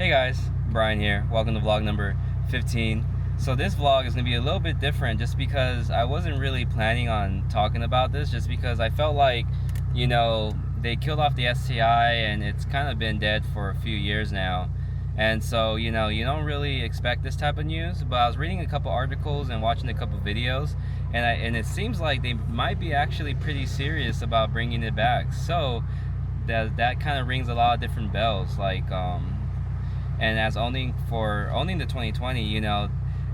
Hey guys, Brian here. Welcome to vlog number 15. So this vlog is going to be a little bit different just because I wasn't really planning on talking about this, just because I felt like, they killed off the STI and it's kind of been dead for a few years now. And so, you don't really expect this type of news, but I was reading a couple articles and watching a couple videos, and it seems like they might be actually pretty serious about bringing it back. So that kind of rings a lot of different bells, and as owning the 2020,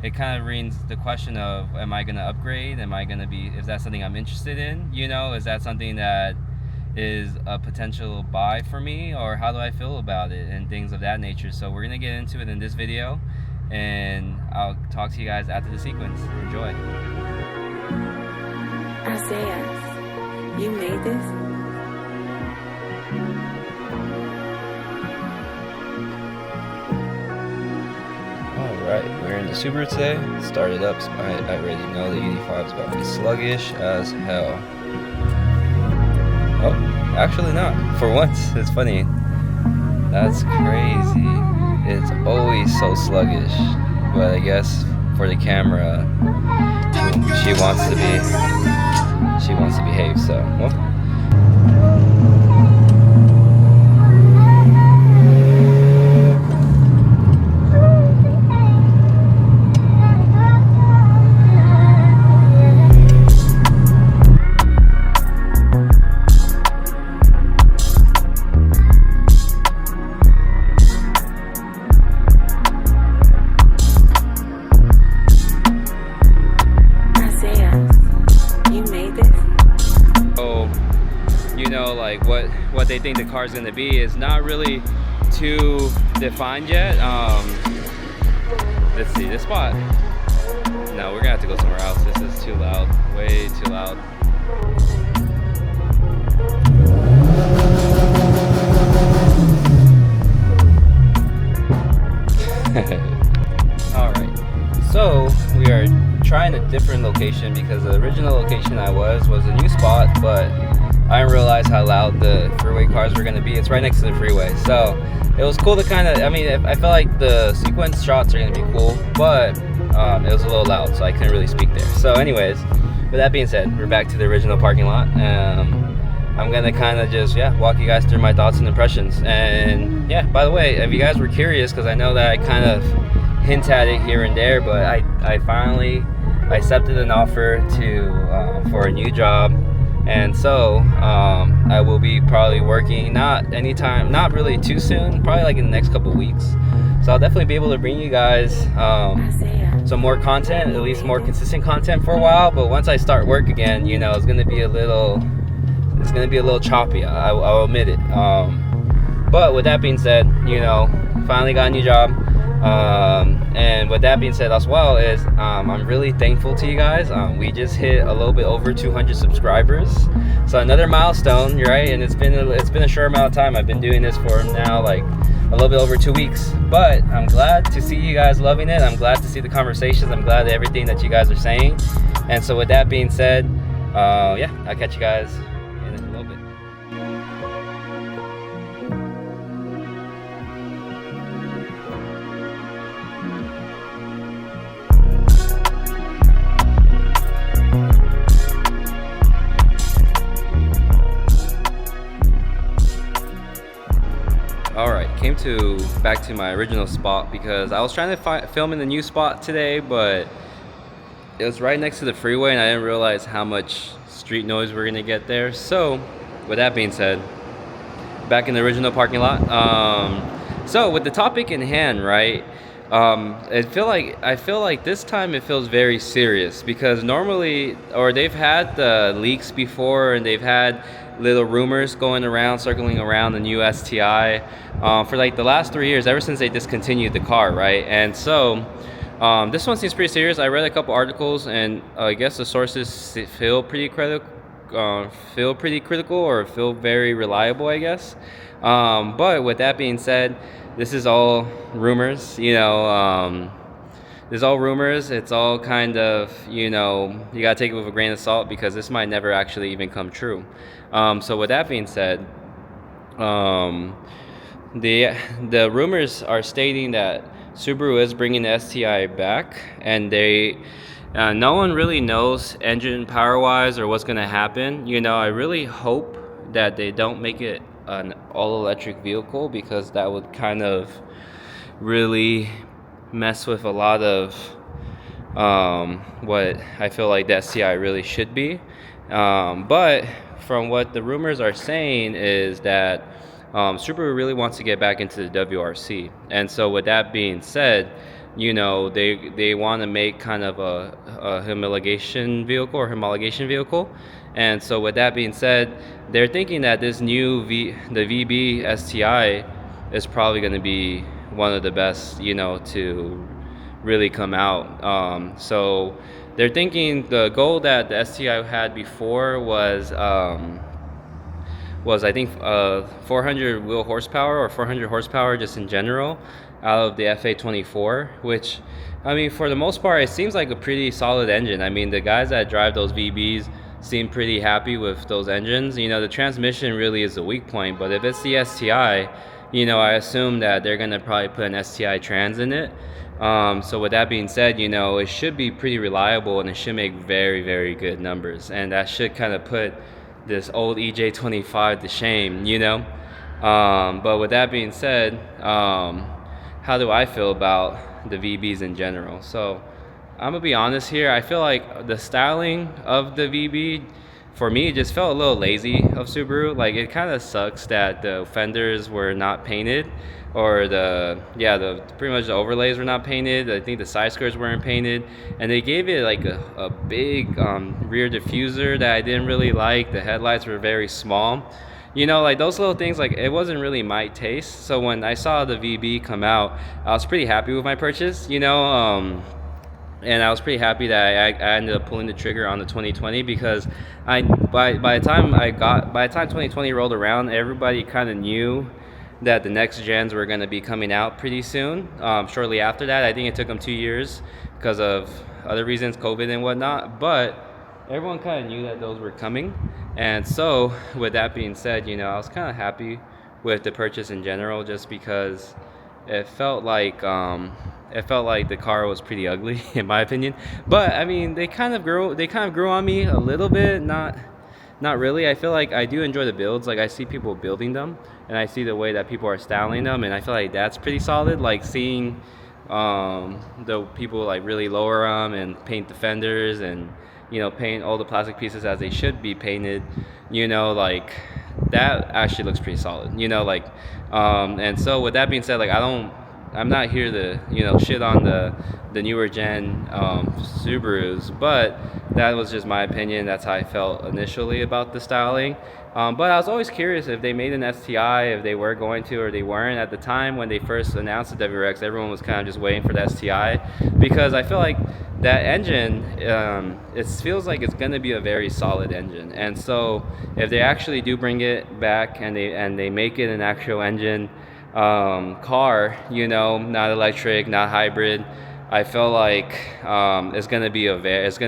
it kind of rings the question of, am I going to upgrade? Is that something I'm interested in? Is that something that is a potential buy for me, or how do I feel about it and things of that nature? So we're going to get into it in this video, and I'll talk to you guys after the sequence. Enjoy. Isaiah, you made this? Alright, we're in the Subaru today. Started up, I already know the 85 is about to be sluggish as hell. Oh, actually not. For once, it's funny. That's crazy. It's always so sluggish. But I guess for the camera, she wants to behave, so, well. What they think the car is going to be is not really too defined yet. Let's see, this spot. No, we're gonna have to go somewhere else. This is too loud, way too loud. Alright, so we are trying a different location because the original location I was a new spot, but I didn't realize how loud the freeway cars were going to be. It's right next to the freeway, so it was cool to I felt like the sequence shots are going to be cool, but it was a little loud, so I couldn't really speak there. So anyways, with that being said, we're back to the original parking lot. I'm going to kind of just, walk you guys through my thoughts and impressions. And by the way, if you guys were curious, because I know that I kind of hint at it here and there, but I finally accepted an offer for a new job. And so I will be probably working not really too soon, probably like in the next couple weeks. So I'll definitely be able to bring you guys some more content, at least more consistent content for a while. But once I start work again, it's gonna be a little choppy. I'll admit it. But with that being said, finally got a new job. And with that being said as well is I'm really thankful to you guys. We just hit a little bit over 200 subscribers, so another milestone, right? And it's been a short amount of time. I've been doing this for now like a little bit over 2 weeks, but I'm glad to see you guys loving it. I'm glad to see the conversations. I'm glad to everything that you guys are saying. And so with that being said, I'll catch you guys in a little bit. Alright, back to my original spot because I was trying to film in the new spot today, but it was right next to the freeway and I didn't realize how much street noise we're gonna get there. So with that being said, back in the original parking lot. So with the topic in hand, right, I feel like this time it feels very serious, because normally, or they've had the leaks before and they've had little rumors circling around the new STI for like the last 3 years, ever since they discontinued the car, right? And so this one seems pretty serious. I read a couple articles, and I guess the sources feel pretty critical, or feel very reliable, I guess. But with that being said, this is all rumors. It's all rumors. It's all kind of, you gotta take it with a grain of salt, because this might never actually even come true. So with that being said, the the rumors are stating that Subaru is bringing the STI back, and they no one really knows engine power wise or what's gonna happen. I really hope that they don't make it an all electric vehicle, because that would kind of really mess with a lot of what I feel like the STI really should be. But from what the rumors are saying is that Subaru really wants to get back into the WRC, and so with that being said, they want to make kind of a homologation vehicle, and so with that being said, they're thinking that this new the VB STI is probably going to be one of the best, to really come out. So they're thinking the goal that the STI had before was I think 400 wheel horsepower or 400 horsepower just in general out of the FA24, which, I mean, for the most part, it seems like a pretty solid engine. I mean, the guys that drive those VBs seem pretty happy with those engines. The transmission really is a weak point, but if it's the STI, I assume that they're going to probably put an STI trans in it. So with that being said, it should be pretty reliable, and it should make very, very good numbers. And that should kind of put this old EJ25 to shame, But with that being said, how do I feel about the VBs in general? So I'm going to be honest here. I feel like the styling of the VB, for me, it just felt a little lazy of Subaru. Like, it kind of sucks that the fenders were not painted, or the pretty much the overlays were not painted. I think the side skirts weren't painted, and they gave it like a big rear diffuser that I didn't really like. The headlights were very small. Like those little things, like it wasn't really my taste. So when I saw the VB come out, I was pretty happy with my purchase, and I was pretty happy that I ended up pulling the trigger on the 2020, because by the time 2020 rolled around, everybody kind of knew that the next gens were going to be coming out pretty soon. Shortly after that, I think it took them 2 years because of other reasons, COVID and whatnot, but everyone kind of knew that those were coming. And so with that being said, I was kind of happy with the purchase in general, just because it felt like the car was pretty ugly in my opinion. But I mean, they kind of grew on me a little bit. Not really. I feel like I do enjoy the builds. Like, I see people building them, and I see the way that people are styling them, and I feel like that's pretty solid. Like, seeing the people like really lower them and paint the fenders, and paint all the plastic pieces as they should be painted, like that actually looks pretty solid, and so with that being said, like I'm not here to shit on the newer gen Subarus, but that was just my opinion. That's how I felt initially about the styling. But I was always curious if they made an STI, if they were going to or they weren't. At the time when they first announced the WRX, everyone was kind of just waiting for the STI, because I feel like that engine, it feels like it's going to be a very solid engine. And so if they actually do bring it back and they make it an actual engine car, not electric, not hybrid, I feel like it's going to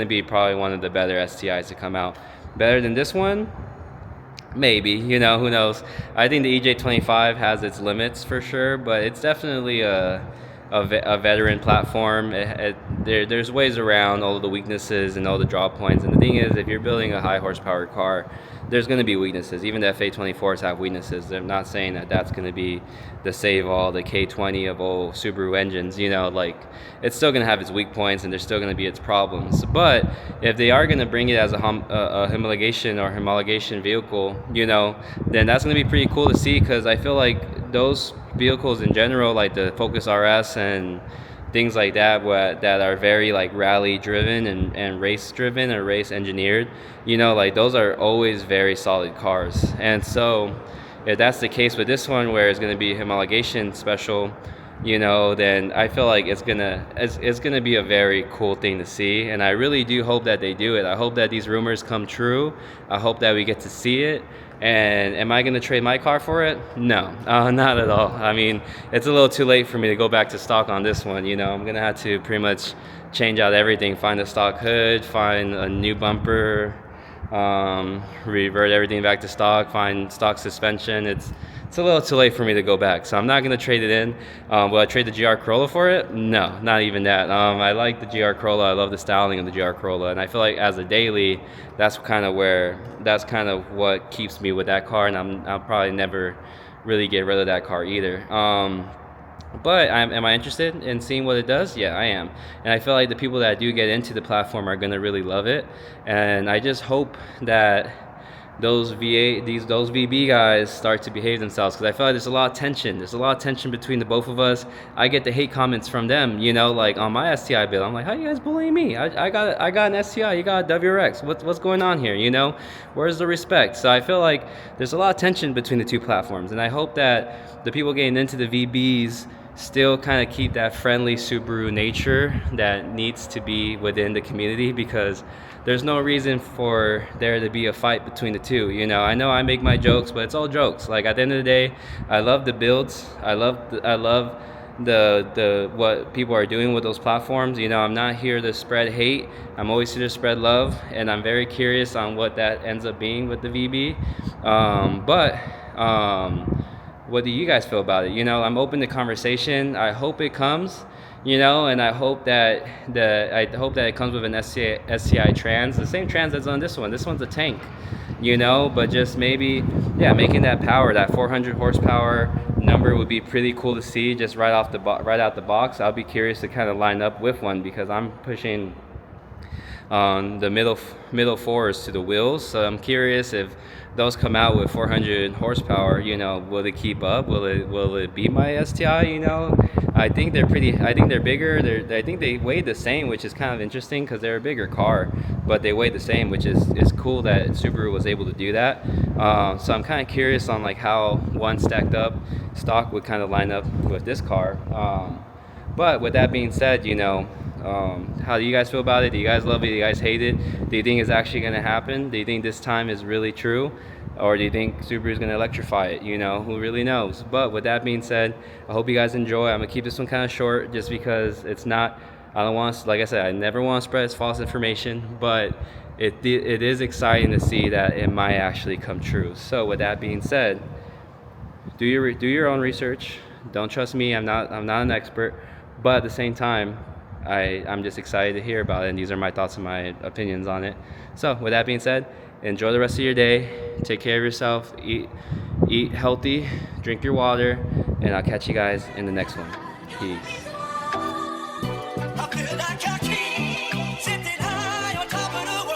be probably one of the better STIs to come out. Better than this one? Maybe, who knows. I think the EJ25 has its limits for sure, but it's definitely a veteran platform. There's ways around all of the weaknesses and all the draw points. And the thing is, if you're building a high horsepower car, there's going to be weaknesses. Even the FA24s have weaknesses. I'm not saying that that's going to be the save-all, the K20 of old Subaru engines. Like, it's still going to have its weak points, and there's still going to be its problems. But if they are going to bring it as a homologation vehicle, then that's going to be pretty cool to see, because I feel like those vehicles in general, like the Focus RS and things like that, that are very like rally driven and race driven or race engineered, like those are always very solid cars. And so if that's the case with this one, where it's going to be homologation special, then I feel like it's gonna be a very cool thing to see. And I really do hope that they do it. I hope that these rumors come true. I hope that we get to see it. And am I going to trade my car for it? No, not at all. I mean, it's a little too late for me to go back to stock on this one. I'm going to have to pretty much change out everything, find a stock hood, find a new bumper, revert everything back to stock, find stock suspension. It's it's a little too late for me to go back, so I'm not gonna trade it in. Will I trade the GR Corolla for it? No, not even that. I like the GR Corolla. I love the styling of the GR Corolla, and I feel like as a daily, that's kind of what keeps me with that car, and I'll probably never really get rid of that car either. But am I interested in seeing what it does? Yeah, I am. And I feel like the people that do get into the platform are gonna really love it. And I just hope that those VB guys start to behave themselves, because I feel like there's a lot of tension. There's a lot of tension between the both of us. I get the hate comments from them, like on my STI build. I'm like, how you guys bullying me? I got an STI, you got a WRX. What's going on here? Where's the respect? So I feel like there's a lot of tension between the two platforms, and I hope that the people getting into the VBs still kind of keep that friendly Subaru nature that needs to be within the community, because there's no reason for there to be a fight between the two. I know I make my jokes, but it's all jokes. Like, at the end of the day, I love the builds. I love the what people are doing with those platforms. I'm not here to spread hate. I'm always here to spread love, and I'm very curious on what that ends up being with the VB. What do you guys feel about it? I'm open to conversation. I hope it comes, and I hope that it comes with an SCI trans, the same trans that's on this one. This one's a tank, but just maybe, making that power, that 400 horsepower number would be pretty cool to see just right out the box. I'll be curious to kind of line up with one, because I'm pushing on the middle fours to the wheels. So I'm curious if those come out with 400 horsepower, will it keep up? Will it beat my STI? I think they're bigger. I think they weigh the same, which is kind of interesting, because they're a bigger car, but they weigh the same, which is cool that Subaru was able to do that. So I'm kind of curious on like how one stacked up stock would kind of line up with this car. But with that being said, how do you guys feel about it? Do you guys love it? Do you guys hate it? Do you think it's actually going to happen? Do you think this time is really true? Or do you think Subaru is going to electrify it? Who really knows? But with that being said, I hope you guys enjoy. I'm going to keep this one kind of short, just because it's not, I don't want to, like I said, I never want to spread false information, but it is exciting to see that it might actually come true. So with that being said, do your own research. Don't trust me. I'm not an expert, but at the same time, I'm just excited to hear about it, and these are my thoughts and my opinions on it. So with that being said, enjoy the rest of your day. Take care of yourself. Eat healthy. Drink your water. And I'll catch you guys in the next one. Peace.